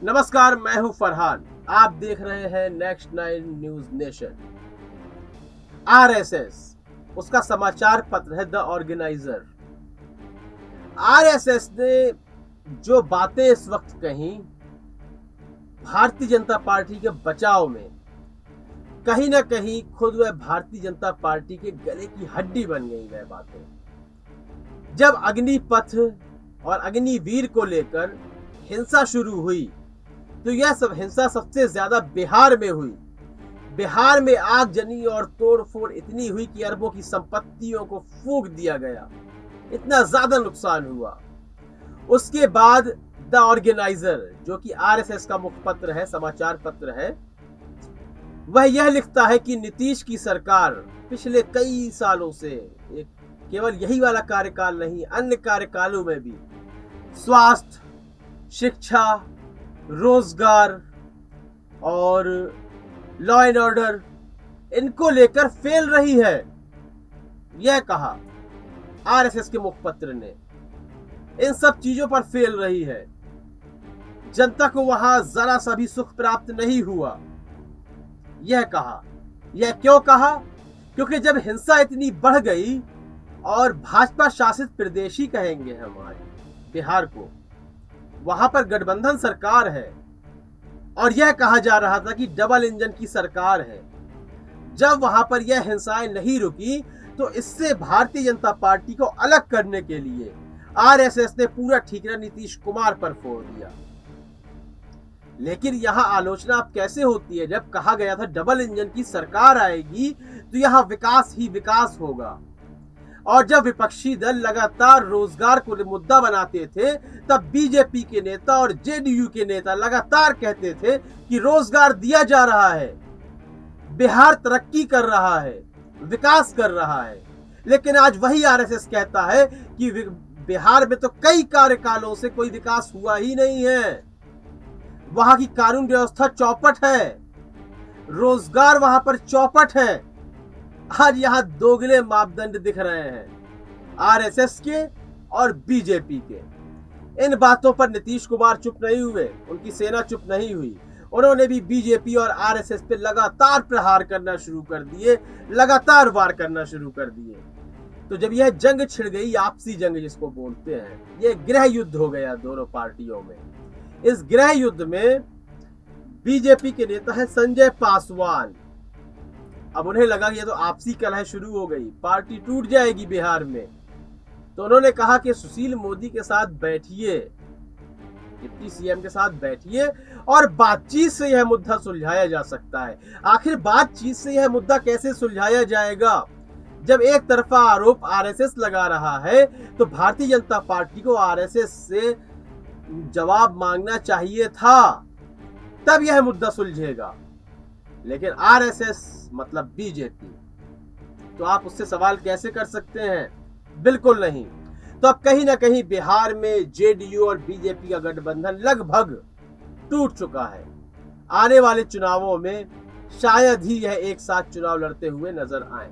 नमस्कार, मैं हूं फरहान। आप देख रहे हैं नेक्स्ट 9 न्यूज नेशन। आरएसएस उसका समाचार पत्र है द ऑर्गेनाइजर। आरएसएस ने जो बातें इस वक्त कही भारतीय जनता पार्टी के बचाव में, कहीं ना कहीं खुद वह भारतीय जनता पार्टी के गले की हड्डी बन गई वह बातें। जब अग्निपथ और अग्निवीर को लेकर हिंसा शुरू हुई तो यह सब हिंसा सबसे ज्यादा बिहार में हुई। बिहार में आगजनी और तोड़फोड़ इतनी हुई कि अरबों की संपत्तियों को फूंक दिया गया, इतना ज्यादा नुकसान हुआ। उसके बाद द ऑर्गेनाइजर, जो कि आरएसएस का मुखपत्र है, समाचार पत्र है, वह यह लिखता है कि नीतीश की सरकार पिछले कई सालों से, केवल यही वाला कार्यकाल नहीं, अन्य कार्यकालों में भी स्वास्थ्य, शिक्षा, रोजगार और लॉ एंड ऑर्डर, इनको लेकर फेल रही है। यह कहा आरएसएस के मुखपत्र ने, इन सब चीजों पर फेल रही है। जनता को वहां जरा सा भी सुख प्राप्त नहीं हुआ। यह कहा। यह क्यों कहा? क्योंकि जब हिंसा इतनी बढ़ गई और भाजपा शासित प्रदेश ही कहेंगे हमारे बिहार को, वहां पर गठबंधन सरकार है और यह कहा जा रहा था कि डबल इंजन की सरकार है। जब वहां पर यह हिंसाएं नहीं रुकी तो इससे भारतीय जनता पार्टी को अलग करने के लिए आरएसएस ने पूरा ठीकरा नीतीश कुमार पर फोड़ दिया। लेकिन यहां आलोचना अब कैसे होती है? जब कहा गया था डबल इंजन की सरकार आएगी तो यहां विकास ही विकास होगा, और जब विपक्षी दल लगातार रोजगार को मुद्दा बनाते थे तब बीजेपी के नेता और जेडीयू के नेता लगातार कहते थे कि रोजगार दिया जा रहा है, बिहार तरक्की कर रहा है, विकास कर रहा है। लेकिन आज वही आरएसएस कहता है कि बिहार में तो कई कार्यकालों से कोई विकास हुआ ही नहीं है, वहां की कानून व्यवस्था चौपट है, रोजगार वहां पर चौपट है। आज यहां दोगले मापदंड दिख रहे हैं आरएसएस के और बीजेपी के। इन बातों पर नीतीश कुमार चुप नहीं हुए, उनकी सेना चुप नहीं हुई। उन्होंने भी बीजेपी और आरएसएस पे लगातार प्रहार करना शुरू कर दिए, लगातार वार करना शुरू कर दिए। तो जब यह जंग छिड़ गई, आपसी जंग जिसको बोलते हैं, यह गृह युद्ध हो गया दोनों पार्टियों में। इस गृह युद्ध में बीजेपी के नेता है संजय पासवान। अब उन्हें लगा कि ये तो आपसी कलह शुरू हो गई, पार्टी टूट जाएगी बिहार में, तो उन्होंने कहा कि सुशील मोदी के साथ बैठिए, डिप्टी सीएम के साथ बैठिए और बातचीत से यह मुद्दा सुलझाया जा सकता है। आखिर बातचीत से यह मुद्दा कैसे सुलझाया जाएगा? जब एक तरफा आरोप आरएसएस लगा रहा है तो भारतीय जनता पार्टी को आरएसएस से जवाब मांगना चाहिए था, तब यह मुद्दा सुलझेगा। लेकिन आरएसएस मतलब बीजेपी, तो आप उससे सवाल कैसे कर सकते हैं? बिल्कुल नहीं। तो अब कहीं ना कहीं बिहार में जेडीयू और बीजेपी का गठबंधन लगभग टूट चुका है। आने वाले चुनावों में शायद ही यह एक साथ चुनाव लड़ते हुए नजर आए।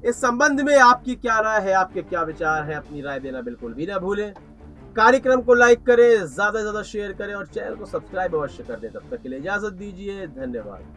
इस संबंध में आपकी क्या राय है, आपके क्या विचार है? अपनी राय देना बिल्कुल भी ना भूलें। कार्यक्रम को लाइक करें, ज्यादा से ज्यादा शेयर करें और चैनल को सब्सक्राइब अवश्य कर दें। तब तक के लिए इजाजत दीजिए, धन्यवाद।